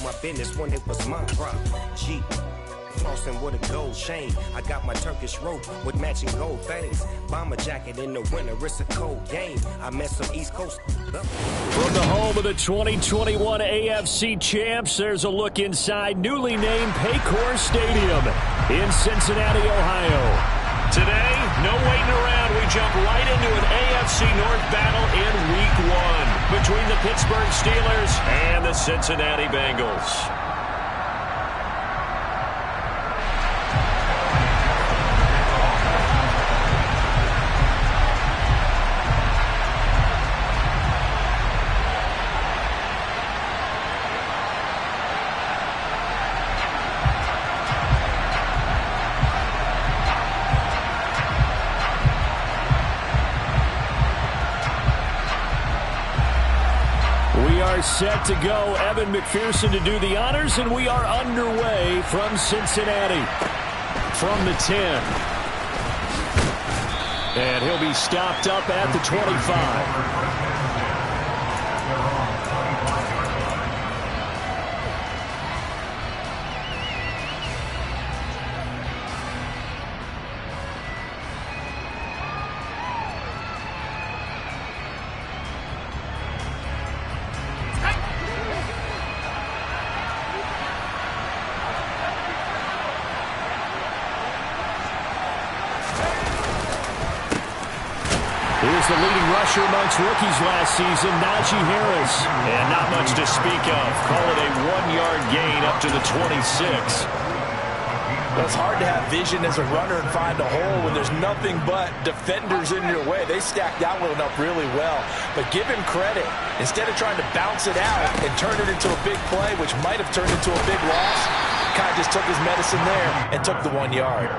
my business when it was my drop. Jeep. Flossing with a gold chain. I got my Turkish rope with matching gold things. Bomber jacket in the winter, it's a cold game. I met some East Coast. From the home of the 2021 AFC champs, there's a look inside newly named Paycor Stadium in Cincinnati, Ohio. Today, no waiting around. We jump right into an AFC North battle in Week 1 between the Pittsburgh Steelers and the Cincinnati Bengals. Set to go. Evan McPherson to do the honors, and we are underway from Cincinnati. From the 10. And he'll be stopped up at the 25. The leading rusher amongst rookies last season, Najee Harris. And not much to speak of. Call it a 1-yard gain up to the 26. Well, it's hard to have vision as a runner and find a hole when there's nothing but defenders in your way. They stacked that one up really well. But give him credit. Instead of trying to bounce it out and turn it into a big play, which might have turned into a big loss, kind of just took his medicine there and took the 1 yard.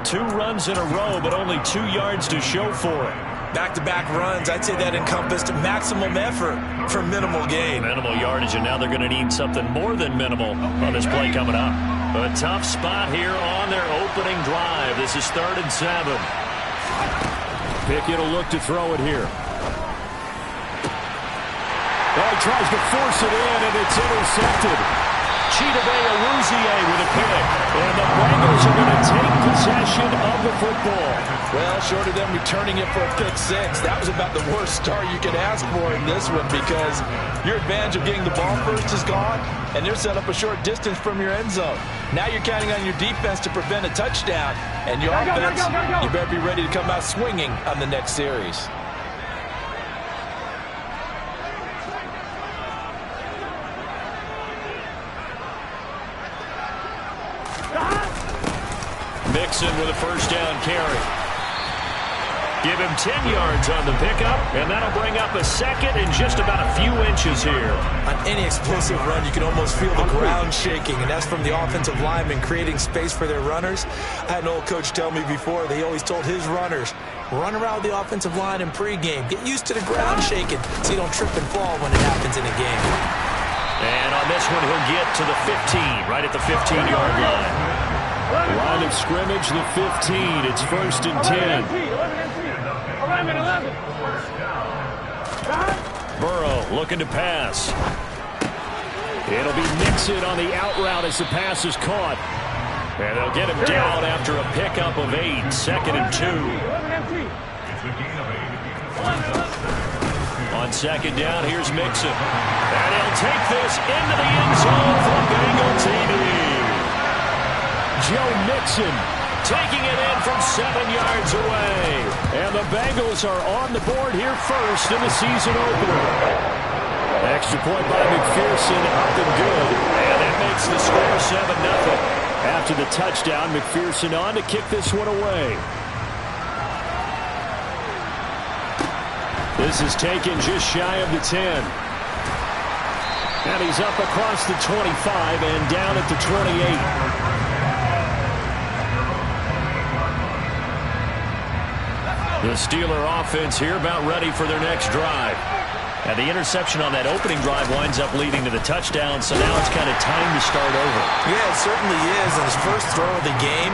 2 runs in a row, but only 2 yards to show for it. Back-to-back runs, I'd say that encompassed maximum effort for minimal gain. Minimal yardage, and now they're going to need something more than minimal on this play coming up. A tough spot here on their opening drive. This is 3rd and 7. Pickett will look to throw it here. Oh, he tries to force it in, and it's intercepted. Chidobe Awuzie with a pick. And the Bengals are going to take possession of the football. Well, short of them returning it for a pick 6, that was about the worst start you could ask for in this one because your advantage of getting the ball first is gone, and they're set up a short distance from your end zone. Now you're counting on your defense to prevent a touchdown, and your offense, you better be ready to come out swinging on the next series. Mixon with a first down carry. Give him 10 yards on the pickup, and that'll bring up a second and just about a few inches here. On any explosive run, you can almost feel the ground shaking, and that's from the offensive linemen creating space for their runners. I had an old coach tell me before, they always told his runners, run around the offensive line in pregame. Get used to the ground shaking so you don't trip and fall when it happens in a game. And on this one, he'll get to the 15, right at the 15-yard line. Line of scrimmage, the 15. It's 1st and 10. Burrow looking to pass. It'll be Mixon on the out route as the pass is caught. And they'll get him down after a pickup of 8. 2nd and 2. On 2nd down, here's Mixon. And he'll take this into the end zone for Bengal TD. Joe Mixon taking it in from 7 yards away. And the Bengals are on the board here first in the season opener. Extra point by McPherson, up and good. And that makes the score 7-0. After the touchdown, McPherson on to kick this one away. This is taken just shy of the 10. And he's up across the 25 and down at the 28. The Steeler offense here about ready for their next drive. And the interception on that opening drive winds up leading to the touchdown, so now it's kind of time to start over. Yeah, it certainly is on his first throw of the game,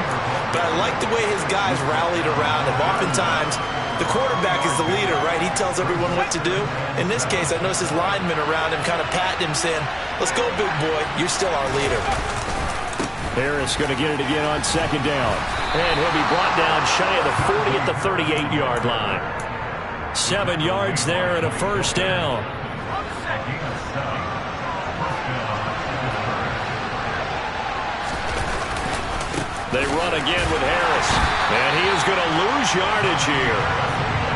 but I like the way his guys rallied around him. Oftentimes, The quarterback is the leader, right? He tells everyone what to do. In this case, I noticed his linemen around him kind of patting him, saying, let's go, big boy. You're still our leader. Harris going to get it again on second down. And he'll be brought down shy of the 40 at the 38-yard line. 7 yards there and a first down. They run again with Harris. And he is going to lose yardage here.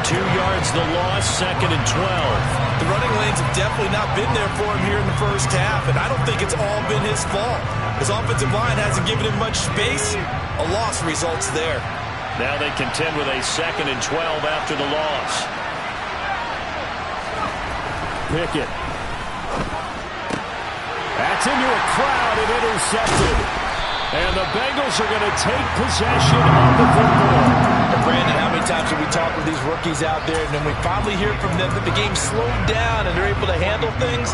2 yards the loss, 2nd and 12. The running lanes have definitely not been there for him here in the first half, and I don't think it's all been his fault. His offensive line hasn't given him much space. A loss results there. Now they contend with a 2nd and 12 after the loss. Pickett. That's into a crowd and intercepted. And the Bengals are going to take possession of the football. And Brandon, how many times have we talked with these rookies out there, and then we finally hear from them that the game slowed down and they're able to handle things?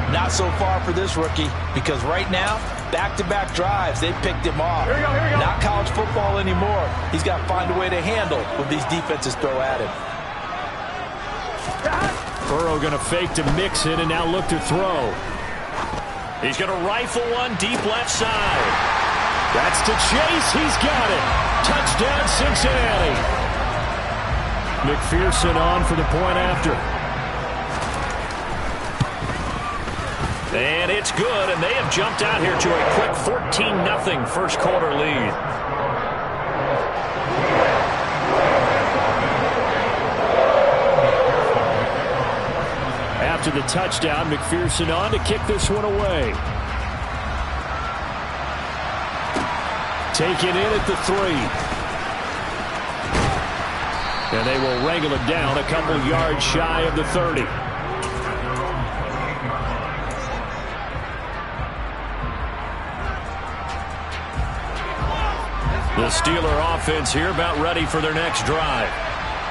Not so far for this rookie, because right now, back-to-back drives, they picked him off. Here we go. Not college football anymore. He's got to find a way to handle what these defenses throw at him. Burrow going to fake to Mixon and now look to throw. He's going to rifle one deep left side. That's to Chase. He's got it. Touchdown, Cincinnati. McPherson on for the point after. And it's good, and they have jumped out here to a quick 14-0 first quarter lead. After the touchdown, McPherson on to kick this one away. Taken in at the 3. And they will wrangle it down a couple yards shy of the 30. The Steeler offense here about ready for their next drive.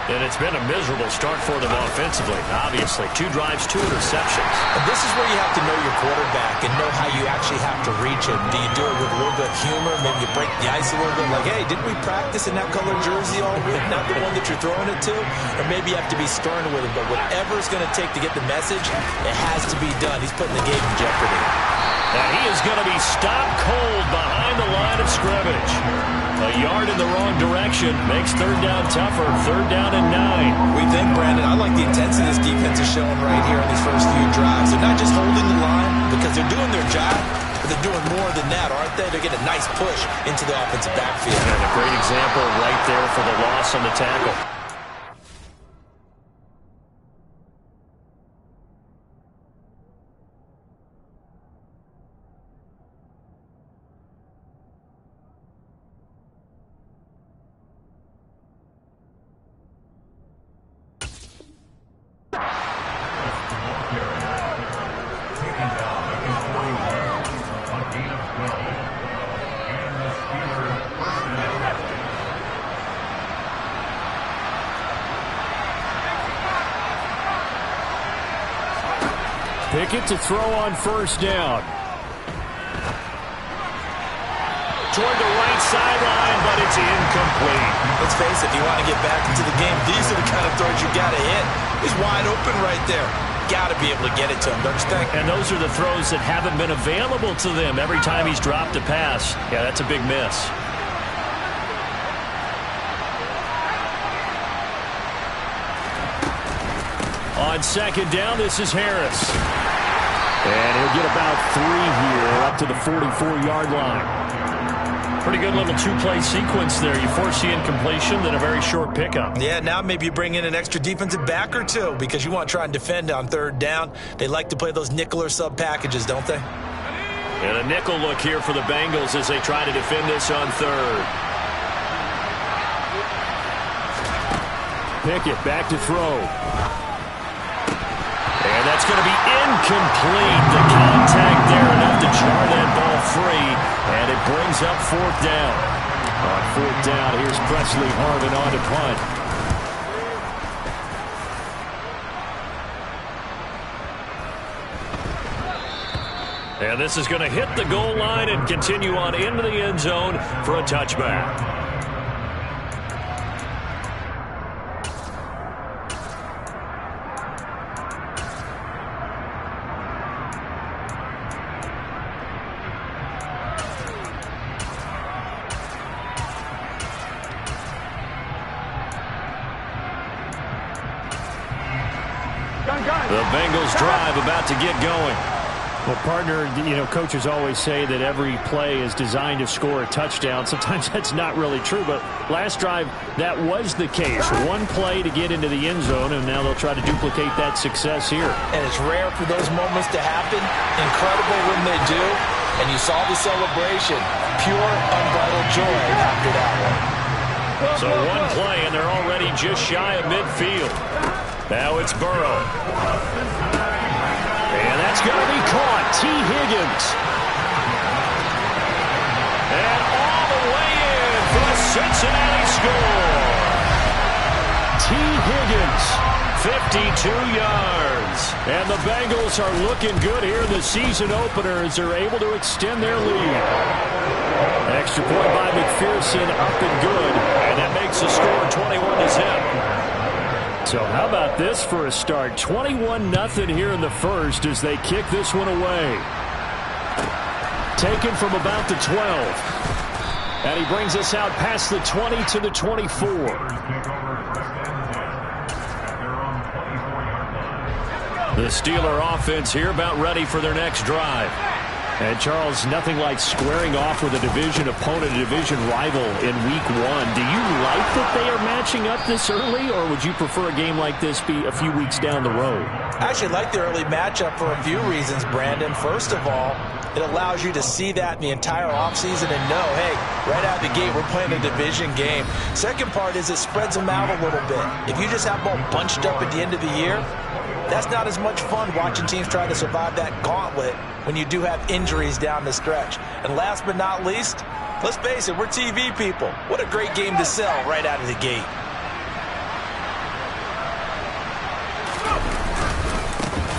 And it's been a miserable start for them offensively, obviously. 2 drives, 2 interceptions. And this is where you have to know your quarterback and know how you actually have to reach him. Do you do it with a little bit of humor? Maybe you break the ice a little bit, like, hey, didn't we practice in that color jersey all week? Not the one that you're throwing it to? Or maybe you have to be stern with him. But whatever it's going to take to get the message, it has to be done. He's putting the game in jeopardy. And he is going to be stopped cold behind the line of scrimmage. A yard in the wrong direction makes third down tougher. 3rd down and 9. We think, Brandon, I like the intensity this defense is showing right here on these first few drives. They're not just holding the line because they're doing their job, but they're doing more than that, aren't they? They're getting a nice push into the offensive backfield. And a great example right there for the loss on the tackle. Pickett to throw on first down. Toward the right sideline, but it's incomplete. Let's face it, if you want to get back into the game, these are the kind of throws you got to hit. He's wide open right there. Got to be able to get it to him, don't you think? And those are the throws that haven't been available to them every time he's dropped a pass. Yeah, that's a big miss. On second down, this is Harris. And he'll get about 3 here up to the 44-yard line. Pretty good little 2-play sequence there. You force the incompletion, then a very short pickup. Yeah, now maybe you bring in an extra defensive back or 2 because you want to try and defend on 3rd down. They like to play those nickel or sub packages, don't they? And a nickel look here for the Bengals as they try to defend this on 3rd. Pickett back to throw. And that's going to be incomplete. The contact there enough to jar that ball free. And it brings up 4th down. On 4th down, here's Presley Harvin on to punt. And this is going to hit the goal line and continue on into the end zone for a touchback. The Bengals drive about to get going. Well, partner, coaches always say that every play is designed to score a touchdown. Sometimes that's not really true, but last drive, that was the case. One play to get into the end zone, and now they'll try to duplicate that success here. And it's rare for those moments to happen. Incredible when they do. And you saw the celebration. Pure, unbridled joy after that one. So one play, and they're already just shy of midfield. Now it's Burrow. And that's going to be caught. T. Higgins. And all the way in for the Cincinnati score. T. Higgins, 52 yards. And the Bengals are looking good here in the season opener as they're able to extend their lead. Extra point by McPherson, up and good. And that makes the score 21-0. So how about this for a start? 21-0 here in the first as they kick this one away. Taken from about the 12. And he brings us out past the 20 to the 24. The Steeler offense here about ready for their next drive. And, Charles, nothing like squaring off with a division opponent, a division rival in Week 1. Do you like that they are matching up this early, or would you prefer a game like this be a few weeks down the road? I actually like the early matchup for a few reasons, Brandon. First of all, it allows you to see that in the entire offseason and know, hey, right out of the gate, we're playing a division game. Second part is it spreads them out a little bit. If you just have them all bunched up at the end of the year, that's not as much fun watching teams try to survive that gauntlet when you do have injuries down the stretch. And last but not least, let's face it, we're TV people. What a great game to sell right out of the gate.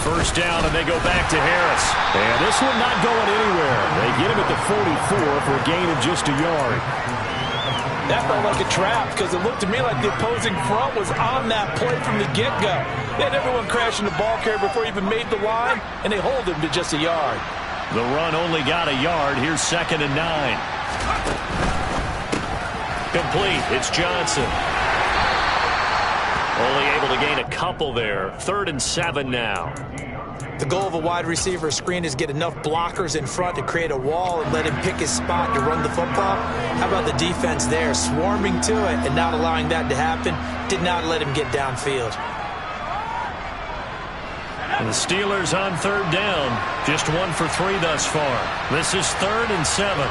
First down, and they go back to Harris. And this one not going anywhere. They get him at the 44 for a gain of just a yard. That felt like a trap because it looked to me like the opposing front was on that play from the get-go. They had everyone crashing the ball carrier before he even made the line, and they hold him to just a yard. The run only got a yard. Here's 2nd and 9. Complete. It's Johnson. Only able to gain a couple there. 3rd and 7 now. The goal of a wide receiver screen is get enough blockers in front to create a wall and let him pick his spot to run the football. How about the defense there, swarming to it and not allowing that to happen? Did not let him get downfield. And the Steelers on 3rd down. Just 1 for 3 thus far. This is 3rd and 7.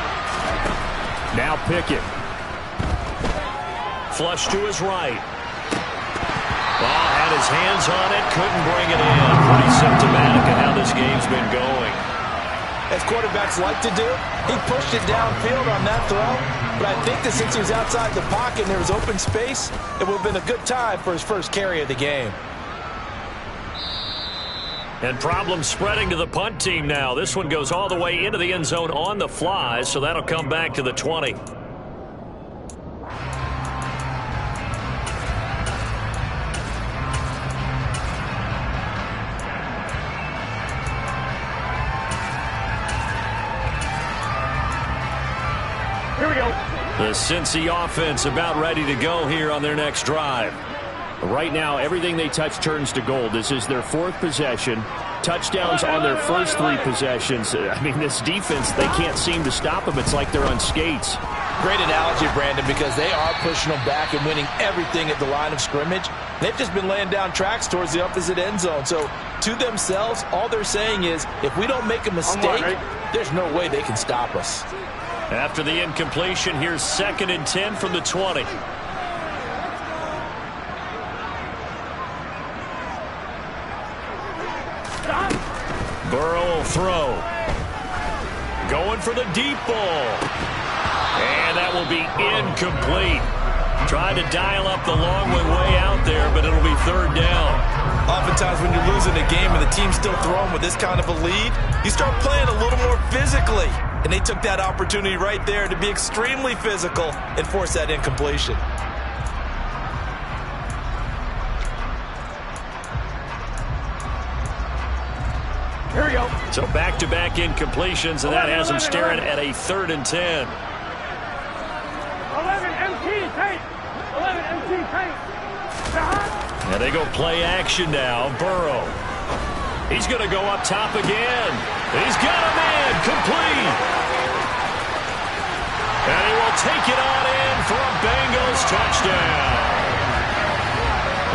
Now Pickett. Flush to his right. Ball had his hands on it, couldn't bring it in. Pretty symptomatic of how this game's been going. As quarterbacks like to do, he pushed it downfield on that throw. But I think that since he was outside the pocket and there was open space, it would have been a good time for his first carry of the game. And problems spreading to the punt team now. This one goes all the way into the end zone on the fly, so that'll come back to the 20. The Cincy offense about ready to go here on their next drive. Right now, everything they touch turns to gold. This is their 4th possession. Touchdowns on their first 3 possessions. I mean, this defense, they can't seem to stop them. It's like they're on skates. Great analogy, Brandon, because they are pushing them back and winning everything at the line of scrimmage. They've just been laying down tracks towards the opposite end zone. So, to themselves, all they're saying is, if we don't make a mistake, there's no way they can stop us. After the incompletion, here's 2nd and 10 from the 20. Burrow will throw. Going for the deep ball. And that will be incomplete. Trying to dial up the long way out there, but it'll be 3rd down. Oftentimes when you're losing a game and the team's still throwing with this kind of a lead, you start playing a little more physically. And they took that opportunity right there to be extremely physical and force that incompletion. Here we go. So back-to-back incompletions, and that has them staring at a 3rd and 10. 11 MT tape. 11 MT tape. And they go play action now. Burrow. He's going to go up top again. He's got a man complete. And he will take it on in for a Bengals touchdown.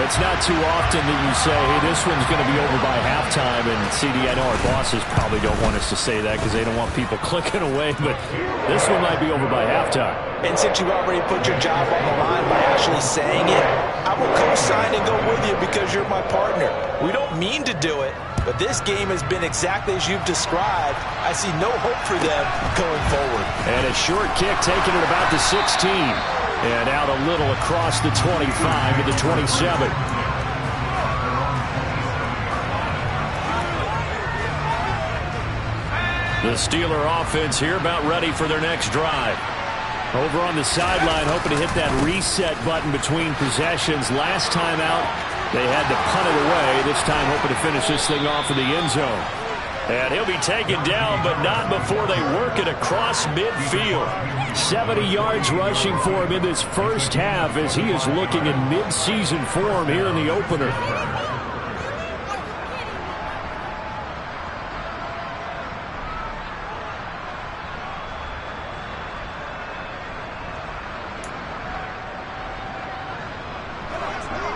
It's not too often that you say, hey, this one's going to be over by halftime. And, CD, I know our bosses probably don't want us to say that because they don't want people clicking away. But this one might be over by halftime. And since you already put your job on the line by actually saying it, I will co-sign and go with you because you're my partner. We don't mean to do it, but this game has been exactly as you've described. I see no hope for them going forward. And a short kick taken at about the 16. And out a little across the 25 to the 27. The Steeler offense here about ready for their next drive. Over on the sideline, hoping to hit that reset button between possessions. Last time out, they had to punt it away. This time, hoping to finish this thing off in the end zone. And he'll be taken down, but not before they work it across midfield. 70 yards rushing for him in this first half as he is looking in mid-season form here in the opener.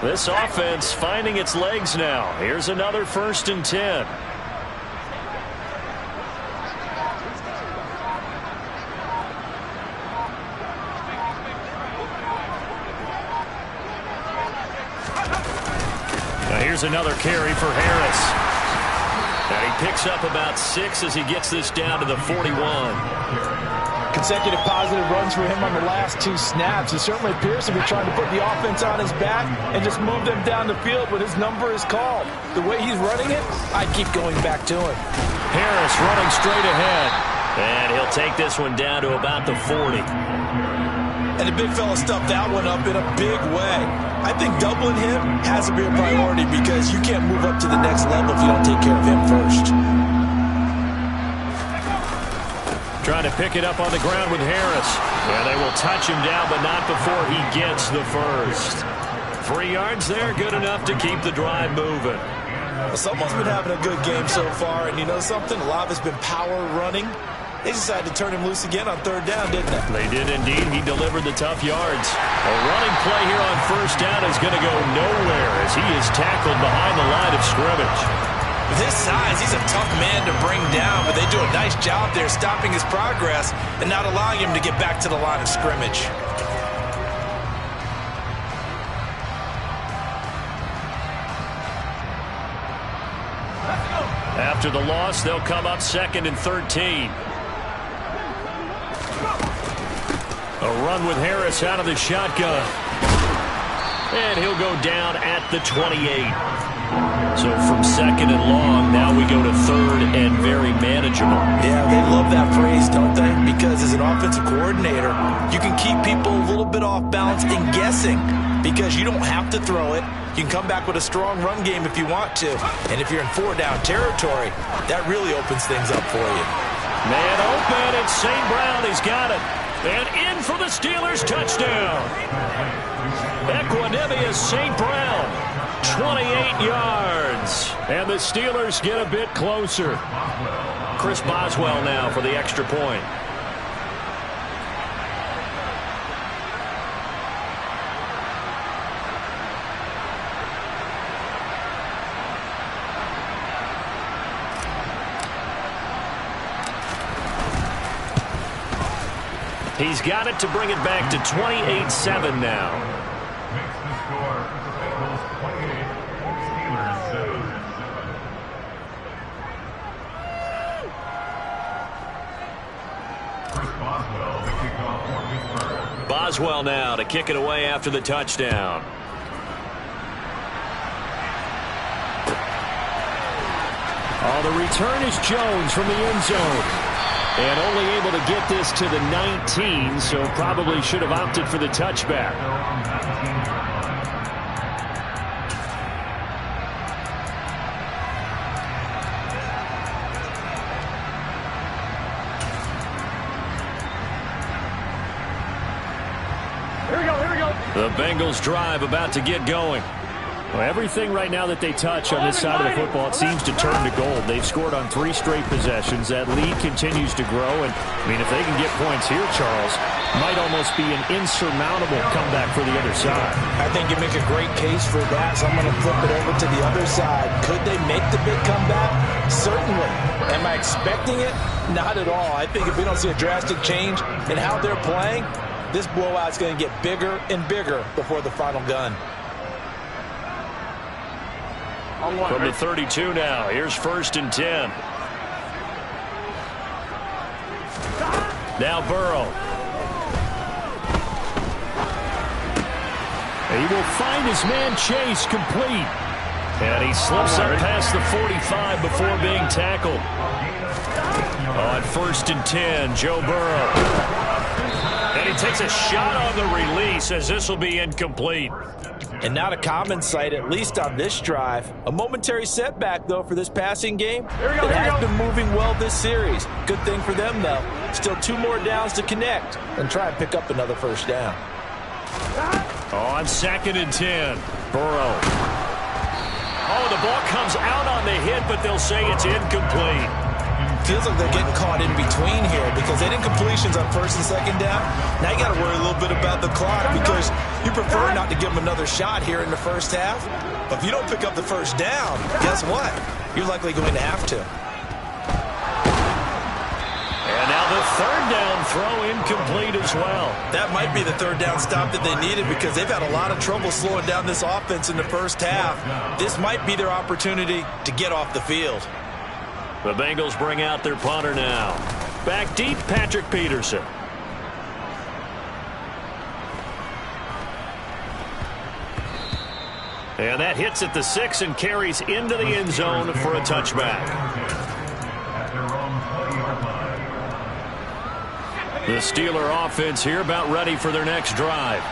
This offense finding its legs now. Here's another 1st and 10. Here's another carry for Harris. And he picks up about 6 as he gets this down to the 41. Consecutive positive runs for him on the last 2 snaps. It certainly appears to be trying to put the offense on his back and just move them down the field when his number is called. The way he's running it, I keep going back to him. Harris running straight ahead. And he'll take this one down to about the 40. And the big fella stuffed that one up in a big way. I think doubling him has to be a priority because you can't move up to the next level if you don't take care of him first. Trying to pick it up on the ground with Harris. And they will touch him down, but not before he gets the first. 3 yards there, good enough to keep the drive moving. Well, someone's been having a good game so far, and you know something? A lot of it's been power running. They decided to turn him loose again on 3rd down, didn't they? They did indeed. He delivered the tough yards. A running play here on 1st down is going to go nowhere as he is tackled behind the line of scrimmage. With his size, he's a tough man to bring down, but they do a nice job there stopping his progress and not allowing him to get back to the line of scrimmage. After the loss, they'll come up 2nd and 13. A run with Harris out of the shotgun. And he'll go down at the 28. So from 2nd and long, now we go to 3rd and very manageable. Yeah, they love that phrase, don't they? Because as an offensive coordinator, you can keep people a little bit off balance and guessing because you don't have to throw it. You can come back with a strong run game if you want to. And if you're in 4-down territory, that really opens things up for you. Man open, and St. Brown has got it. And in for the Steelers touchdown. Equanimous St. Brown, 28 yards. And the Steelers get a bit closer. Chris Boswell now for the extra point. He's got it to bring it back to 28-7 now. Boswell now to kick it away after the touchdown. Oh, the return is Jones from the end zone. And only able to get this to the 19, so probably should have opted for the touchback. Here we go. The Bengals drive about to get going. Well, everything right now that they touch on this side of the football, it seems to turn to gold. They've scored on 3 straight possessions. That lead continues to grow. And, I mean, if they can get points here, Charles, might almost be an insurmountable comeback for the other side. I think you make a great case for that, so I'm going to flip it over to the other side. Could they make the big comeback? Certainly. Am I expecting it? Not at all. I think if we don't see a drastic change in how they're playing, this blowout's going to get bigger and bigger before the final gun. From the 32 now, here's 1st and 10. Now Burrow. He will find his man Chase complete. And he slips up past the 45 before being tackled. On 1st and 10, Joe Burrow. And he takes a shot on the release as this will be incomplete. And not a common sight, at least on this drive. A momentary setback, though, for this passing game. It has been moving well this series. Good thing for them, though. Still 2 more downs to connect and try and pick up another 1st down. On 2nd and 10, Burrow. Oh, the ball comes out on the hit, but they'll say it's incomplete. Feels like they're getting caught in between here because they didn't completions on 1st and 2nd down. Now you got to worry a little bit about the clock because you prefer not to give them another shot here in the 1st half. But if you don't pick up the 1st down, guess what? You're likely going to have to. And now the 3rd down throw incomplete as well. That might be the 3rd down stop that they needed because they've had a lot of trouble slowing down this offense in the 1st half. This might be their opportunity to get off the field. The Bengals bring out their punter now. Back deep, Patrick Peterson. And that hits at the 6 and carries into the end zone for a touchback. The Steeler offense here about ready for their next drive.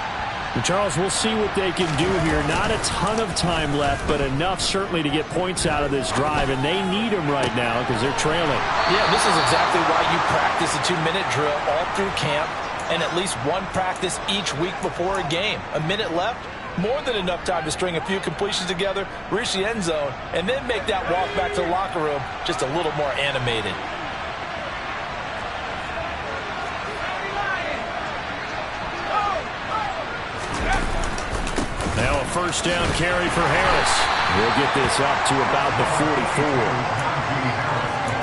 And Charles, we'll see what they can do here. Not a ton of time left, but enough certainly to get points out of this drive, and they need them right now because they're trailing. Yeah, this is exactly why you practice a 2-minute drill all through camp and at least 1 practice each week before a game. A minute left, more than enough time to string a few completions together, reach the end zone, and then make that walk back to the locker room just a little more animated. Now a 1st down carry for Harris. We'll get this up to about the 44.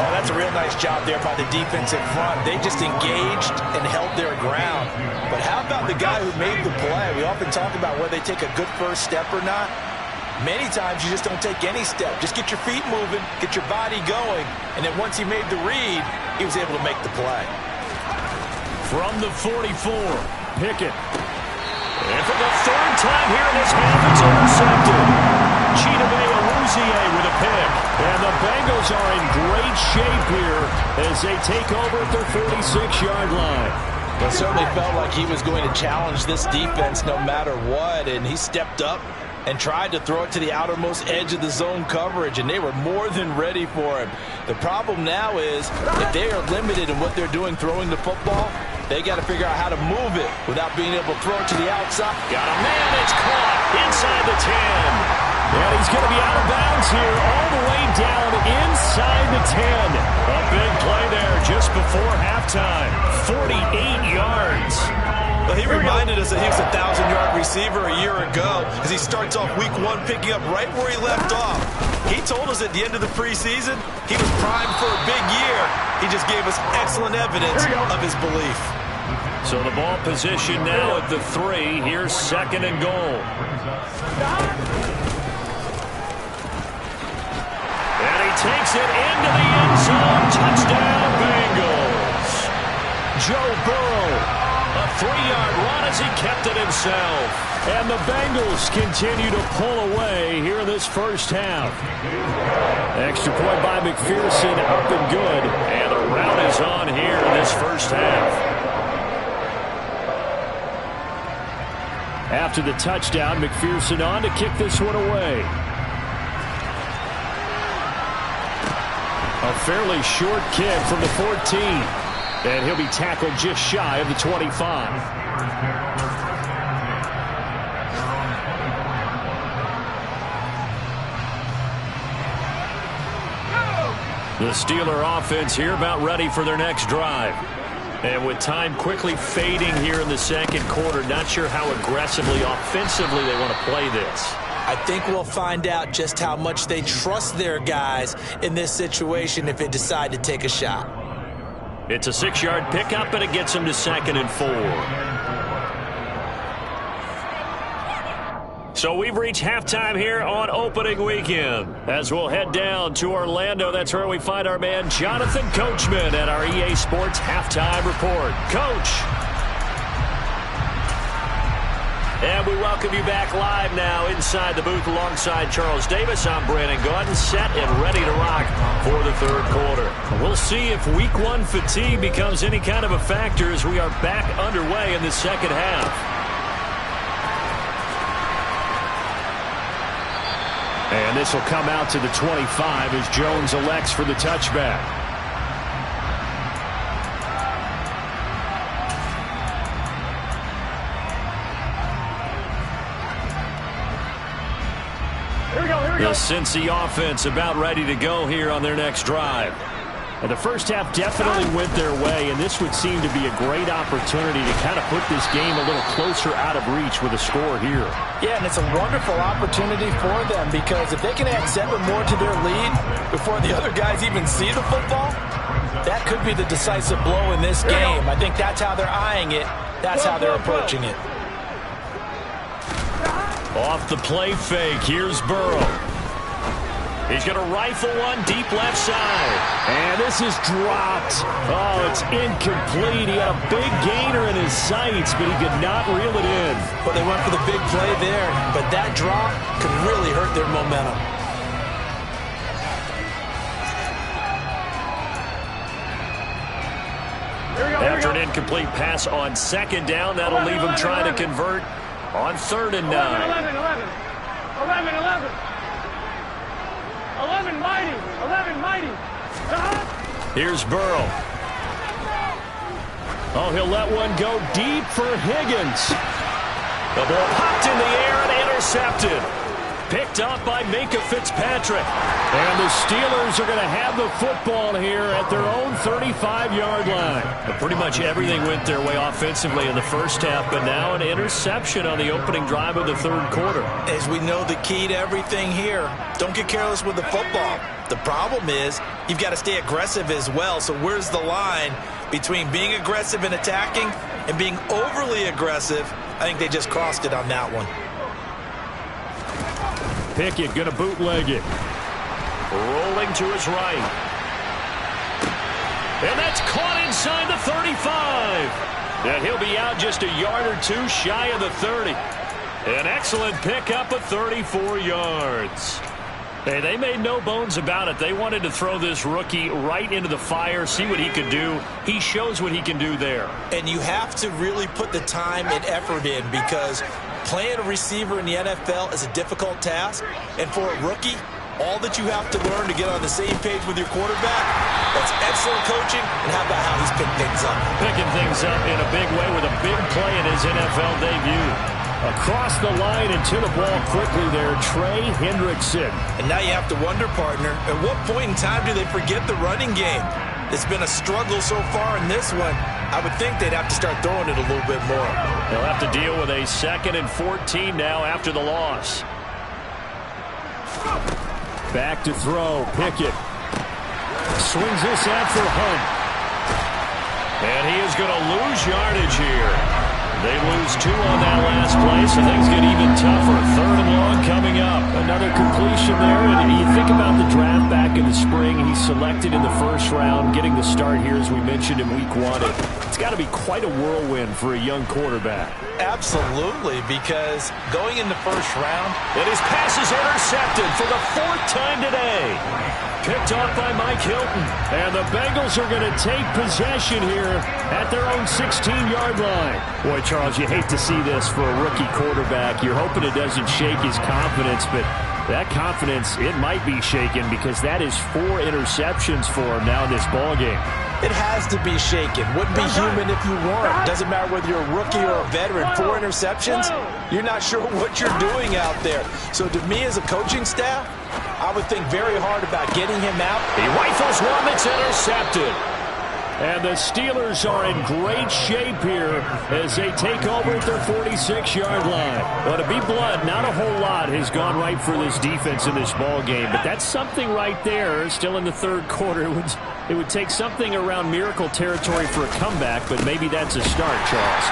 Oh, that's a real nice job there by the defensive front. They just engaged and held their ground. But how about the guy who made the play? We often talk about whether they take a good 1st step or not. Many times you just don't take any step. Just get your feet moving, get your body going, and then once he made the read, he was able to make the play. From the 44, Pickett. And for the 3rd time here in this half, it's intercepted. Chidobe with a pick. And the Bengals are in great shape here as they take over at their 46-yard line. It certainly felt like he was going to challenge this defense no matter what, and he stepped up and tried to throw it to the outermost edge of the zone coverage, and they were more than ready for him. The problem now is if they are limited in what they're doing throwing the football, they got to figure out how to move it without being able to throw it to the outside. Got a man, it's caught inside the 10. And he's going to be out of bounds here all the way down inside the 10. A big play there just before halftime. 48 yards. Well, he reminded us that he was a 1,000-yard receiver a year ago as he starts off week 1 picking up right where he left off. He told us at the end of the preseason he was primed for a big year. He just gave us excellent evidence of his belief. So the ball position now at the 3. Here's 2nd and goal. And he takes it into the end zone. Touchdown, Bengals. Joe Burrow. A 3-yard run as he kept it himself. And the Bengals continue to pull away here in this 1st half. Extra point by McPherson, up and good. And the rout is on here in this 1st half. After the touchdown, McPherson on to kick this one away. A fairly short kick from the 14. And he'll be tackled just shy of the 25. The Steeler offense here about ready for their next drive. And with time quickly fading here in the second quarter, not sure how aggressively, offensively they want to play this. I think we'll find out just how much they trust their guys in this situation if they decide to take a shot. It's a 6-yard pickup, and it gets them to 2nd and 4. So we've reached halftime here on opening weekend. As we'll head down to Orlando, that's where we find our man Jonathan Coachman at our EA Sports Halftime Report. Coach. And we welcome you back live now inside the booth alongside Charles Davis. I'm Brandon Gaudin, set and ready to rock for the third quarter. We'll see if week one fatigue becomes any kind of a factor as we are back underway in the second half. And this will come out to the 25 as Jones elects for the touchback. The Cincy offense about ready to go here on their next drive. And the first half definitely went their way, and this would seem to be a great opportunity to kind of put this game a little closer out of reach with a score here. Yeah, and it's a wonderful opportunity for them because if they can add 7 more to their lead before the other guys even see the football, that could be the decisive blow in this game. I think that's how they're eyeing it. That's how they're approaching it. Off the play fake, here's Burrow. He's going to rifle one deep left side. And this is dropped. Oh, it's incomplete. He had a big gainer in his sights, but he could not reel it in. But they went for the big play there. But that drop could really hurt their momentum. After an incomplete pass on second down, that'll leave him trying to convert on 3rd and 9. 11 mighty. Here's Burrow. Oh, he'll let one go deep for Higgins. The ball popped in the air and intercepted. Picked up by Minka Fitzpatrick. And the Steelers are going to have the football here at their own 35-yard line. But pretty much everything went their way offensively in the first half, but now an interception on the opening drive of the third quarter. As we know, the key to everything here, don't get careless with the football. The problem is you've got to stay aggressive as well. So where's the line between being aggressive and attacking and being overly aggressive? I think they just crossed it on that one. Pickett going to bootleg it. Rolling to his right. And that's caught inside the 35. And he'll be out just a yard or two shy of the 30. An excellent pickup of 34 yards. Hey, they made no bones about it. They wanted to throw this rookie right into the fire, see what he could do. He shows what he can do there. And you have to really put the time and effort in because playing a receiver in the NFL is a difficult task. And for a rookie, all that you have to learn to get on the same page with your quarterback, that's excellent coaching. And how about how he's picked things up? Picking things up in a big way with a big play in his NFL debut. Across the line and to the ball quickly there, Trey Hendrickson. And now you have to wonder, partner, at what point in time do they forget the running game? It's been a struggle so far in this one. I would think they'd have to start throwing it a little bit more. They'll have to deal with a 2nd and 14 now after the loss. Back to throw, Pickett. Swings this out for Hunt. And he is going to lose yardage here. They lose 2 on that last play, so things get even tougher. 3rd and long coming up. Another completion there, and you think about the draft back in the spring. He's selected in the first round, getting the start here, as we mentioned, in week 1. It's got to be quite a whirlwind for a young quarterback. Absolutely, because going in the first round, and his pass is intercepted for the 4th time today. Picked off by Mike Hilton. And the Bengals are going to take possession here at their own 16-yard line. Boy, Charles, you hate to see this for a rookie quarterback. You're hoping it doesn't shake his confidence, but that confidence, it might be shaken because that is 4 interceptions for him now in this ballgame. It has to be shaken. Wouldn't be human if you weren't. Doesn't matter whether you're a rookie or a veteran. 4 interceptions, you're not sure what you're doing out there. So to me as a coaching staff, I would think very hard about getting him out. He rifles one that's intercepted. And the Steelers are in great shape here as they take over at their 46-yard line. Well, to be blunt, not a whole lot has gone right for this defense in this ball game, but that's something right there. Still in the third quarter, it would take something around miracle territory for a comeback, but maybe that's a start, Charles.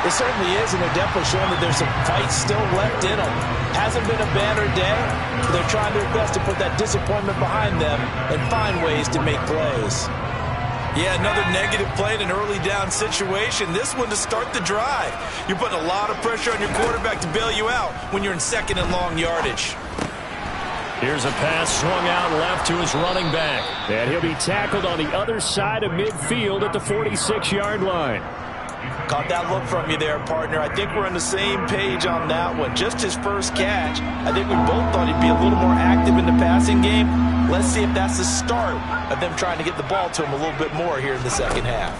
It certainly is, and they're definitely showing that there's some fight still left in them. Hasn't been a banner day, but they're trying their best to put that disappointment behind them and find ways to make plays. Yeah, another negative play in an early down situation. This one to start the drive. You're putting a lot of pressure on your quarterback to bail you out when you're in second and long yardage. Here's a pass swung out left to his running back. And he'll be tackled on the other side of midfield at the 46-yard line. Caught that look from you there, partner. I think we're on the same page on that one. Just his first catch. I think we both thought he'd be a little more active in the passing game. Let's see if that's the start of them trying to get the ball to him a little bit more here in the second half.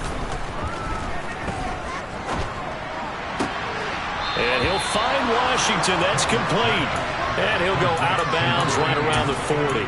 And he'll find Washington. That's complete. And he'll go out of bounds right around the 40.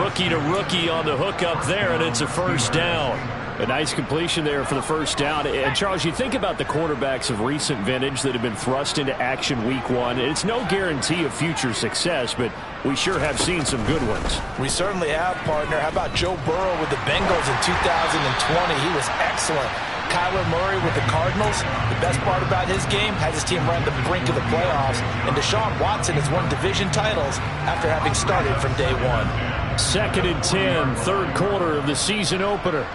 Rookie to rookie on the hook up there, and it's a first down. A nice completion there for the first down. And, Charles, you think about the quarterbacks of recent vintage that have been thrust into action week one. It's no guarantee of future success, but we sure have seen some good ones. We certainly have, partner. How about Joe Burrow with the Bengals in 2020? He was excellent. Kyler Murray with the Cardinals. The best part about his game has his team right on the brink of the playoffs. And Deshaun Watson has won division titles after having started from day one. 2nd and 10, third quarter of the season opener.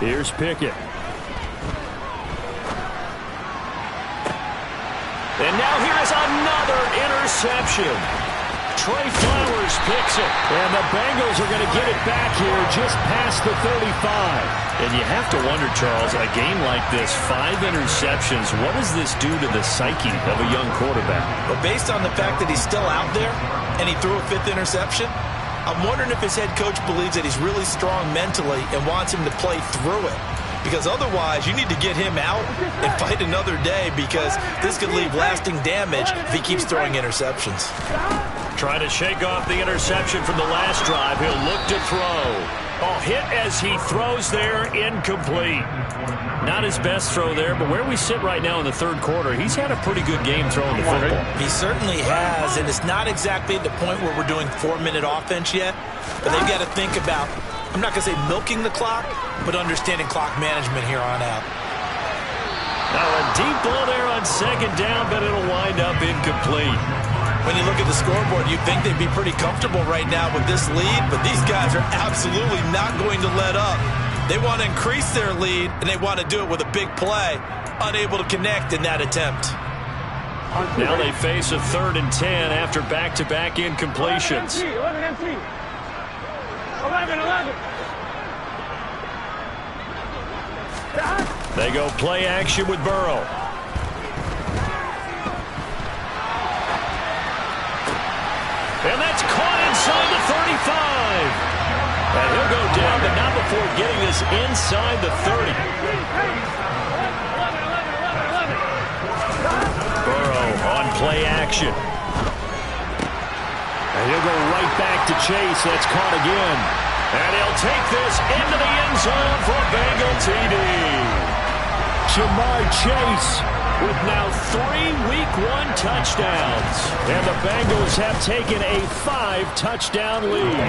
Here's Pickett. And now here is another interception. Trey Flowers picks it. And the Bengals are going to get it back here just past the 35. And you have to wonder, Charles, a game like this, 5 interceptions, what does this do to the psyche of a young quarterback? Well, based on the fact that he's still out there and he threw a 5th interception, I'm wondering if his head coach believes that he's really strong mentally and wants him to play through it. Because otherwise, you need to get him out and fight another day, because this could leave lasting damage if he keeps throwing interceptions. Trying to shake off the interception from the last drive. He'll look to throw. Oh, hit as he throws there, incomplete. Not his best throw there, but where we sit right now in the third quarter, he's had a pretty good game throwing the football. He certainly has, and it's not exactly at the point where we're doing 4-minute offense yet, but they've got to think about, I'm not going to say milking the clock, but understanding clock management here on out. Now a deep ball there on second down, but it'll wind up incomplete. When you look at the scoreboard, you'd think they'd be pretty comfortable right now with this lead, but these guys are absolutely not going to let up. They want to increase their lead, and they want to do it with a big play, unable to connect in that attempt. Now they face a 3rd and 10 after back-to-back incompletions. 11. They go play action with Burrow. And that's caught inside the 35. And he'll go down, but not before getting this inside the 30. Burrow on play action. And he'll go right back to Chase. That's caught again. And he'll take this into the end zone for a Bengal TD. Jamar Chase with now 3 Week 1 touchdowns. And the Bengals have taken a 5-touchdown lead.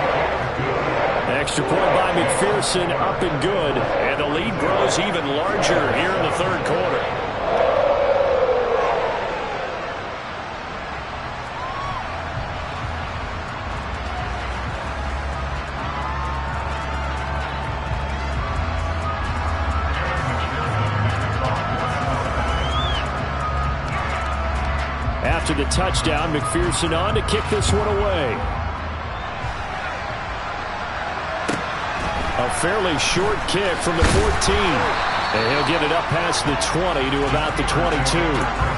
Extra point by McPherson, up and good. And the lead grows even larger here in the third quarter. After the touchdown, McPherson on to kick this one away. A fairly short kick from the 14. And he'll get it up past the 20 to about the 22.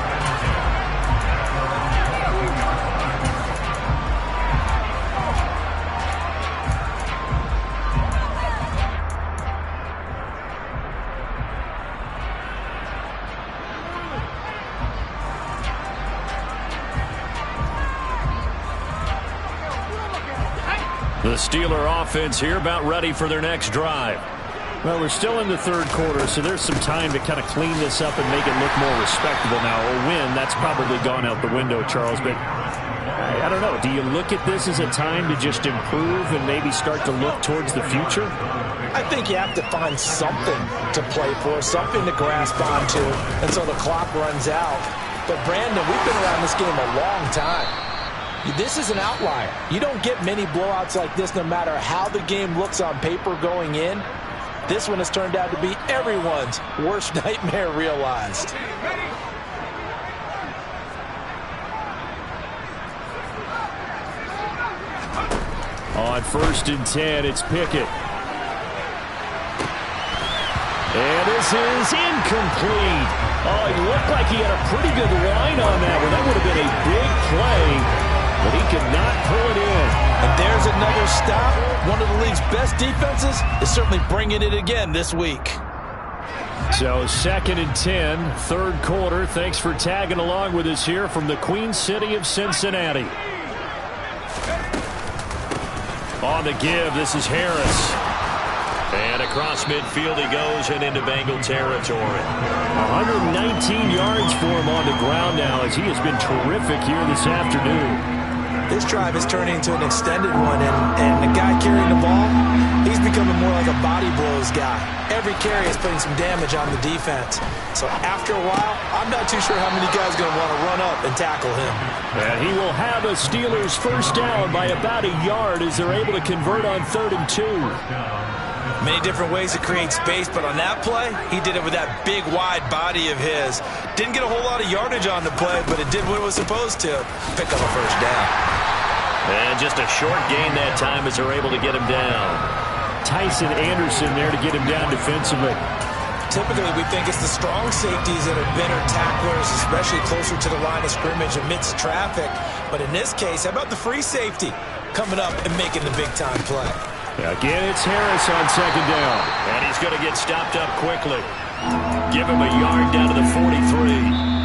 The Steeler offense here about ready for their next drive. Well, we're still in the third quarter, so there's some time to kind of clean this up and make it look more respectable now. A win, that's probably gone out the window, Charles, but I don't know. Do you look at this as a time to just improve and maybe start to look towards the future? I think you have to find something to play for, something to grasp onto until the clock runs out. But, Brandon, we've been around this game a long time. This is an outlier. You don't get many blowouts like this no matter how the game looks on paper going in. This one has turned out to be everyone's worst nightmare realized. On 1st and 10, it's Pickett. And this is incomplete. Oh, it looked like he had a pretty good line on that one. That would have been a big play, but he could not pull it in. And there's another stop. One of the league's best defenses is certainly bringing it again this week. So 2nd and 10, third quarter. Thanks for tagging along with us here from the Queen City of Cincinnati. On the give, this is Harris. And across midfield he goes and into Bengal territory. 119 yards for him on the ground now as he has been terrific here this afternoon. This drive is turning into an extended one, and the guy carrying the ball, he's becoming more like a body blows guy. Every carry is putting some damage on the defense. So after a while, I'm not too sure how many guys are going to want to run up and tackle him. And he will have a Steelers first down by about a yard as they're able to convert on 3rd and 2. Many different ways to create space, but on that play, he did it with that big, wide body of his. Didn't get a whole lot of yardage on the play, but it did what it was supposed to. Pick up a first down. And just a short gain that time as they're able to get him down. Tyson Anderson there to get him down defensively. Typically, we think it's the strong safeties that are better tacklers, especially closer to the line of scrimmage amidst traffic. But in this case, how about the free safety coming up and making the big-time play? Again, it's Harris on 2nd down. And he's going to get stopped up quickly. Give him a yard down to the 43.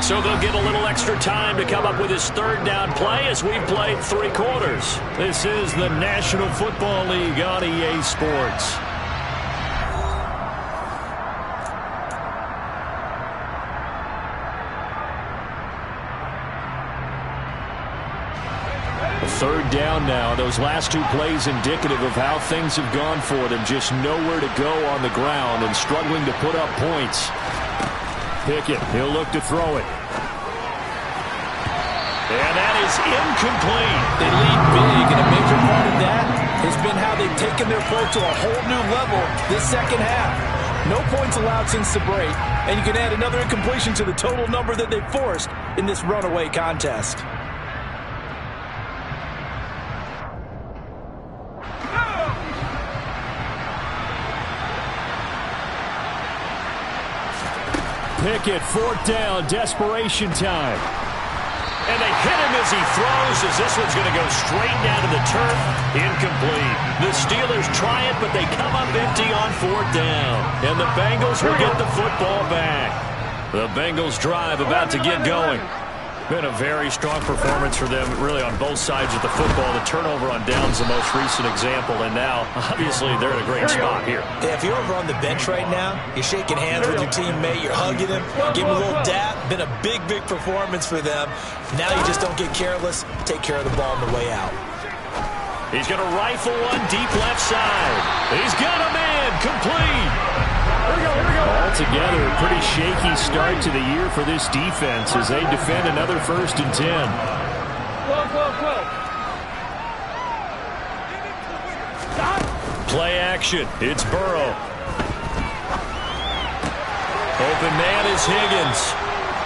So they'll get a little extra time to come up with his 3rd down play as we've played 3 quarters. This is the National Football League on EA Sports. Third down now. Those last 2 plays indicative of how things have gone for them. Just nowhere to go on the ground and struggling to put up points. Pickett, he'll look to throw it. And that is incomplete. They lead big, and a major part of that has been how they've taken their play to a whole new level this second half. No points allowed since the break, and you can add another incompletion to the total number that they forced in this runaway contest. Pickett, 4th down, desperation time. And they hit him as he throws, as this one's going to go straight down to the turf. Incomplete. The Steelers try it, but they come up empty on 4th down. And the Bengals will get the football back. The Bengals drive about to get going. Been a very strong performance for them, really, on both sides of the football. The turnover on downs the most recent example, and now, obviously, they're in a great spot here. Yeah, if you're over on the bench right now, you're shaking hands with your teammate, you're hugging him, give him a little dap. Been a big, big performance for them. Now you just don't get careless. Take care of the ball on the way out. He's going to rifle one deep left side. He's got a man, complete. Altogether, a pretty shaky start to the year for this defense as they defend another 1st and 10. Play action. It's Burrow. Open man is Higgins.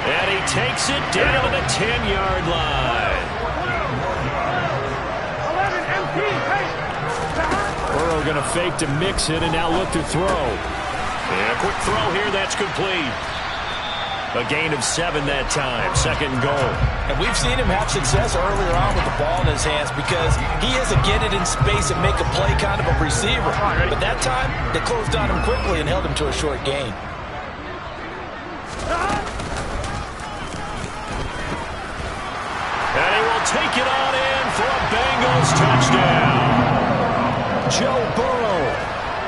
And he takes it down to the 10-yard line. Burrow going to fake to mix it and now look to throw. And a quick throw here, that's complete. A gain of 7 that time, 2nd and goal. And we've seen him have success earlier on with the ball in his hands because he has to get it in space and make a play kind of a receiver. But that time, they closed on him quickly and held him to a short gain. And he will take it on in for a Bengals touchdown. Joe Burrow.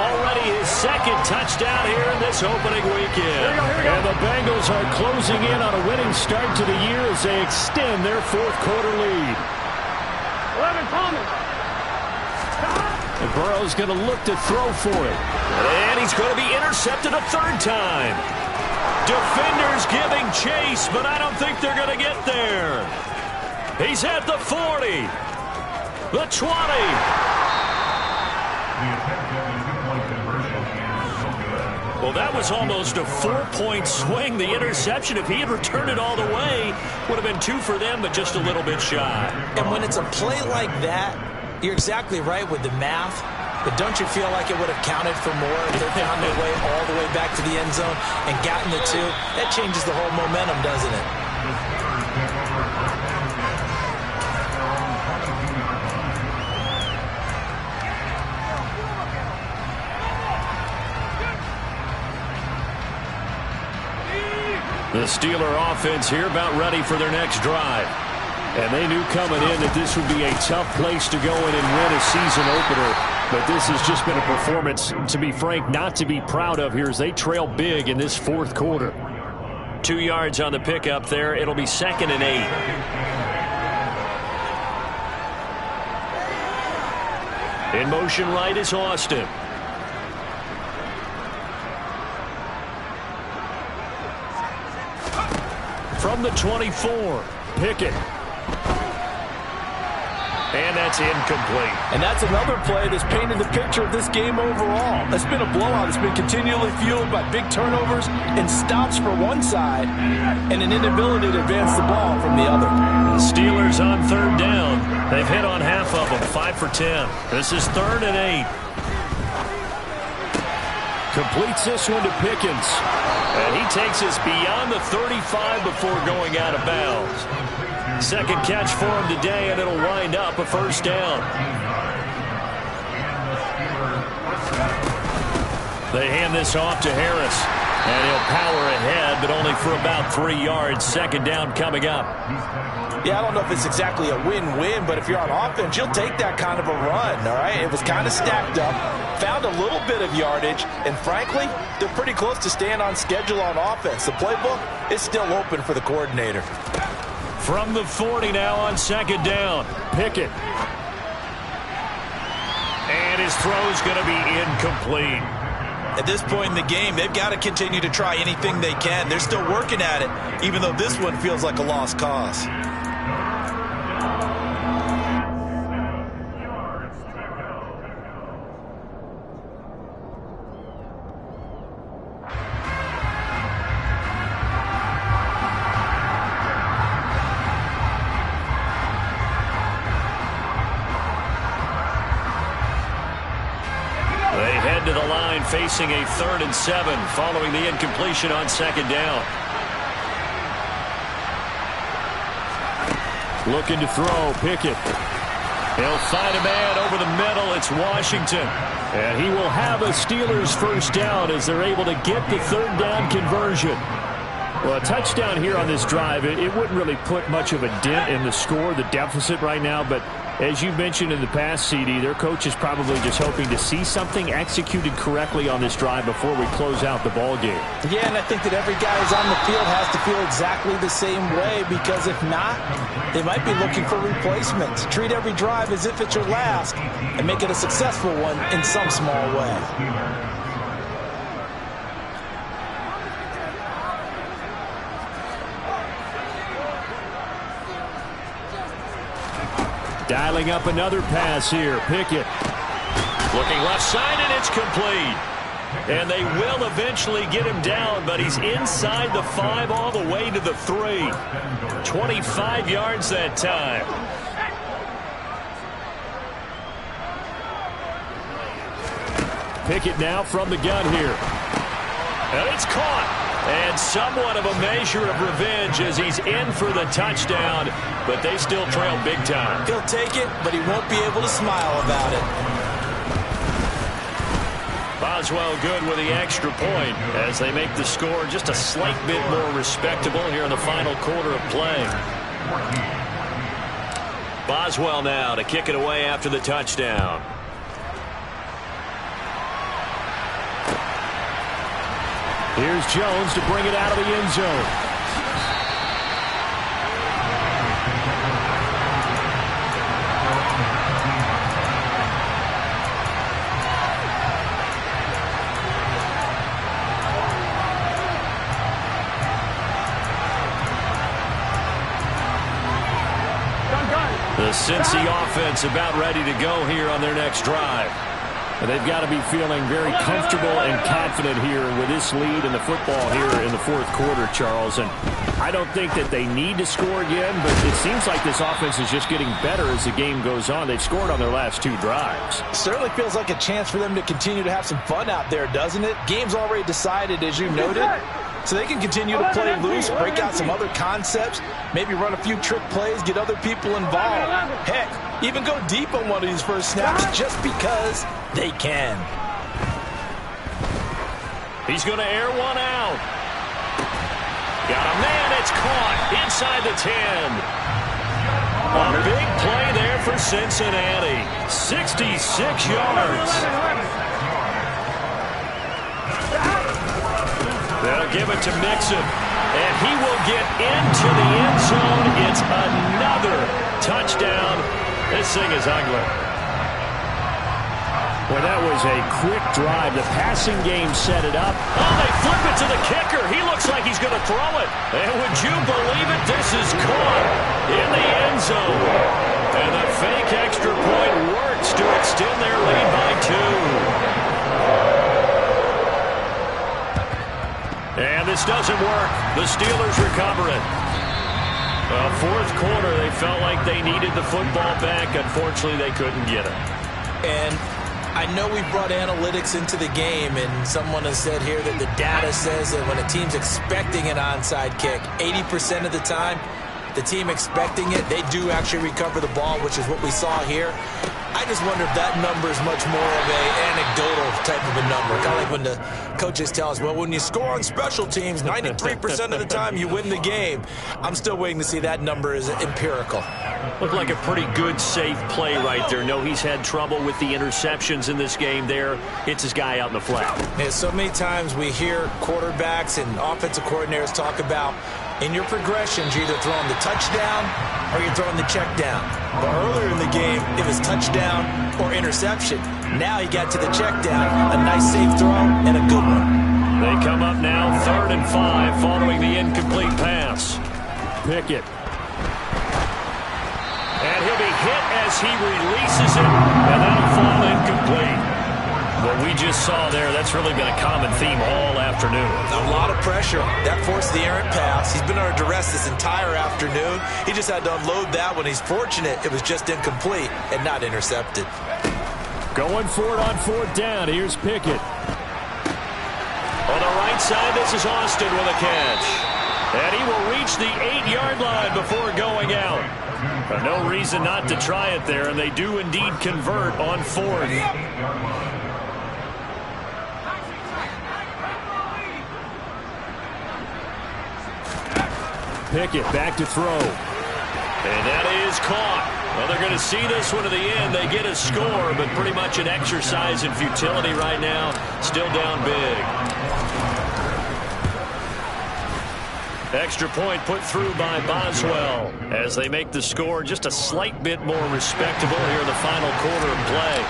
Already his second touchdown here in this opening weekend. And the Bengals are closing in on a winning start to the year as they extend their fourth quarter lead. 11, Thomas. And Burrow's going to look to throw for it. And he's going to be intercepted a third time. Defenders giving chase, but I don't think they're going to get there. He's at the 40. The 20. Well, that was almost a 4-point swing. The interception, if he had returned it all the way, would have been 2 for them, but just a little bit shy. And when it's a play like that, you're exactly right with the math. But don't you feel like it would have counted for more if they found their way all the way back to the end zone and gotten the 2? That changes the whole momentum, doesn't it? The Steeler offense here about ready for their next drive. And they knew coming in that this would be a tough place to go in and win a season opener. But this has just been a performance, to be frank, not to be proud of here as they trail big in this fourth quarter. 2 yards on the pickup there. It'll be 2nd and 8. In motion right is Austin. From the 24, Pickett. And that's incomplete. And that's another play that's painted the picture of this game overall. It's been a blowout. It's been continually fueled by big turnovers and stops for one side and an inability to advance the ball from the other. The Steelers on 3rd down. They've hit on half of them, 5 for 10. This is 3rd and 8. Completes this one to Pickens. And he takes us beyond the 35 before going out of bounds. Second catch for him today, and it'll wind up a 1st down. They hand this off to Harris. And he'll power ahead, but only for about 3 yards. 2nd down coming up. Yeah, I don't know if it's exactly a win-win, but if you're on offense, you'll take that kind of a run, all right? It was kind of stacked up, found a little bit of yardage, and frankly, they're pretty close to staying on schedule on offense. The playbook is still open for the coordinator. From the 40 now on 2nd down, Pickett. And his throw's going to be incomplete. At this point in the game, they've got to continue to try anything they can. They're still working at it, even though this one feels like a lost cause. Facing a 3rd and 7 following the incompletion on 2nd down. Looking to throw, Pickett. He'll find a man over the middle. It's Washington. And he will have a Steelers 1st down as they're able to get the 3rd down conversion. Well, a touchdown here on this drive, it wouldn't really put much of a dent in the score, the deficit right now, but as you mentioned in the past, CD, their coach is probably just hoping to see something executed correctly on this drive before we close out the ball game. Yeah, and I think that every guy who's on the field has to feel exactly the same way, because if not, they might be looking for replacements. Treat every drive as if it's your last and make it a successful one in some small way. Dialing up another pass here. Pickett. Looking left side, and it's complete. And they will eventually get him down, but he's inside the 5 all the way to the 3. 25 yards that time. Pickett now from the gun here. And it's caught. And somewhat of a measure of revenge as he's in for the touchdown, but they still trail big time. He'll take it, but he won't be able to smile about it. Boswell good with the extra point as they make the score just a slight bit more respectable here in the final quarter of play. Boswell now to kick it away after the touchdown. Here's Jones to bring it out of the end zone. The Cincy offense about ready to go here on their next drive. And they've got to be feeling very comfortable and confident here with this lead in the football here in the fourth quarter, Charles. And I don't think that they need to score again, but it seems like this offense is just getting better as the game goes on. They've scored on their last 2 drives. Certainly feels like a chance for them to continue to have some fun out there, doesn't it? Game's already decided, as you noted. So they can continue to play loose, break out some other concepts, maybe run a few trick plays, get other people involved. Heck, even go deep on one of these first snaps just because they can. He's going to air one out. Got a man, it's caught inside the 10. A big play there for Cincinnati. 66 yards. They'll give it to Mixon, and he will get into the end zone. It's another touchdown. This thing is ugly. Well, that was a quick drive. The passing game set it up. Oh, they flip it to the kicker. He looks like he's going to throw it. And would you believe it? This is caught in the end zone. And the fake extra point works to extend their lead by 2. And this doesn't work. The Steelers recover it. Fourth quarter, they felt like they needed the football back. Unfortunately, they couldn't get it. And I know we brought analytics into the game, and someone has said here that the data says that when a team's expecting an onside kick, 80% of the time, the team expecting it, they do actually recover the ball, which is what we saw here. I just wonder if that number is much more of an anecdotal type of a number. Kind of like when the coaches tell us, well, when you score on special teams, 93% of the time you win the game. I'm still waiting to see that number is empirical. Looked like a pretty good, safe play right there. No, he's had trouble with the interceptions in this game there. Hits his guy out in the flat. Yeah, so many times we hear quarterbacks and offensive coordinators talk about in your progressions, you're either throwing the touchdown or you're throwing the check down. But earlier in the game, it was touchdown or interception. Now he got to the check down, a nice safe throw, and a good one. They come up now 3rd and 5 following the incomplete pass. Pickett. And he'll be hit as he releases it, and that'll fall incomplete. What we just saw there, that's really been a common theme all afternoon. A lot of pressure. That forced the errant pass. He's been under duress this entire afternoon. He just had to unload that one. He's fortunate it was just incomplete and not intercepted. Going for it on 4th down. Here's Pickett. On the right side, this is Austin with a catch. And he will reach the 8-yard line before going out. No reason not to try it there, and they do indeed convert on 4th. Pickett back to throw. And that is caught. Well, they're going to see this one to the end. They get a score, but pretty much an exercise in futility right now. Still down big. Extra point put through by Boswell as they make the score just a slight bit more respectable here in the final quarter of play.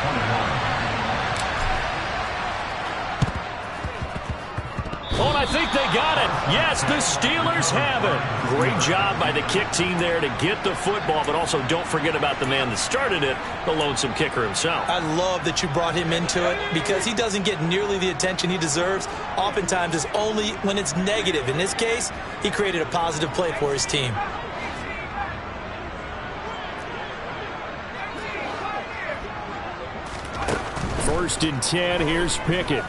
Oh, and I think they got it. Yes, the Steelers have it. Great job by the kick team there to get the football, but also don't forget about the man that started it, the lonesome kicker himself. I love that you brought him into it because he doesn't get nearly the attention he deserves. Oftentimes it's only when it's negative. In this case, he created a positive play for his team. First and 10, here's Pickett.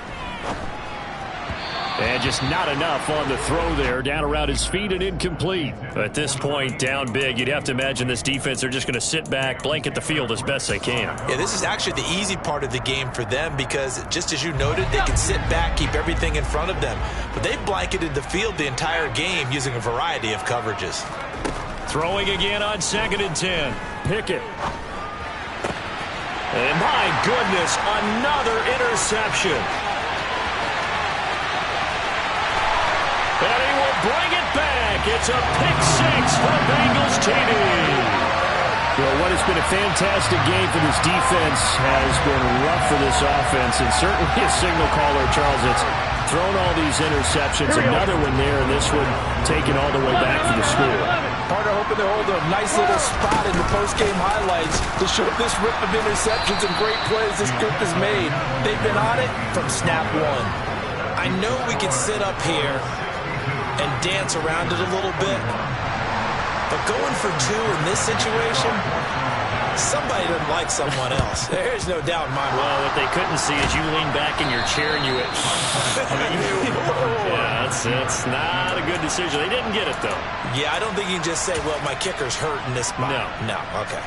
And just not enough on the throw there. Down around his feet and incomplete. At this point, down big, you'd have to imagine this defense, they're just going to sit back, blanket the field as best they can. Yeah, this is actually the easy part of the game for them because, just as you noted, they can sit back, keep everything in front of them. But they've blanketed the field the entire game using a variety of coverages. Throwing again on 2nd and 10. Pickett. And my goodness, another interception. bring it back. It's a pick six for the Bengals TD. Well, what has been a fantastic game for this defense has been rough for this offense, and certainly a signal caller, Charles, that's thrown all these interceptions. Another one there, and this one taken all the way back for the score. Partner hoping they hold a nice little spot in the post-game highlights to show this rip of interceptions and great plays this group has made. They've been on it from snap one. I know we can sit up here and dance around it a little bit, but going for two in this situation, somebody doesn't like someone else. There's no doubt in my mind. Well, what they couldn't see is you leaned back in your chair and you went, yeah, that's not a good decision. They didn't get it, though. Yeah, I don't think you can just say, well, my kicker's hurt in this spot. No, okay.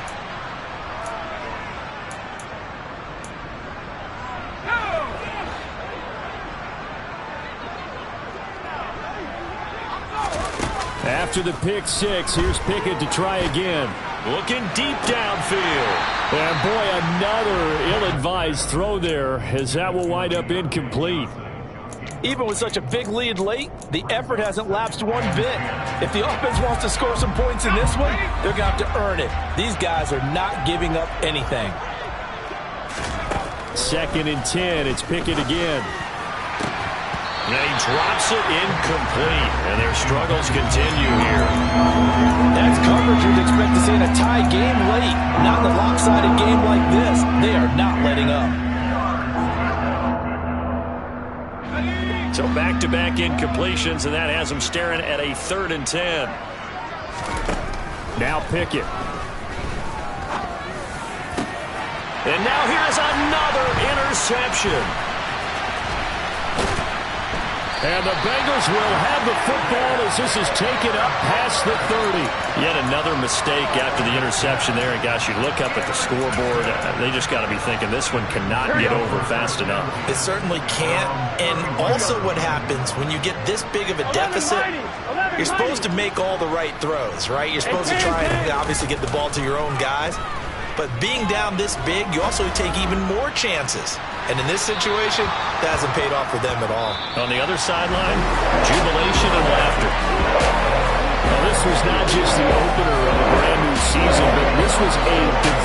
After the pick six, here's Pickett to try again. Looking deep downfield. And boy, another ill-advised throw there, as that will wind up incomplete. Even with such a big lead late, the effort hasn't lapsed one bit. If the offense wants to score some points in this one, they're going to have to earn it. These guys are not giving up anything. 2nd and 10, it's Pickett again. And he drops it incomplete, and their struggles continue here. That's coverage you'd expect to see in a tie game late. Not in a lopsided game like this. They are not letting up. So back-to-back incompletions, and that has them staring at a 3rd and 10. Now Pickett. And now here's another interception. And the Bengals will have the football as this is taken up past the 30. Yet another mistake after the interception there. And, gosh, you look up at the scoreboard, they just got to be thinking this one cannot get over fast enough. It certainly can't. And also what happens when you get this big of a deficit, you're supposed to make all the right throws, right? You're supposed to try and obviously get the ball to your own guys. But being down this big, you also take even more chances. And in this situation, that hasn't paid off for them at all. On the other sideline, jubilation and laughter. Well, this was not just the opener of a brand new season, but this was a division.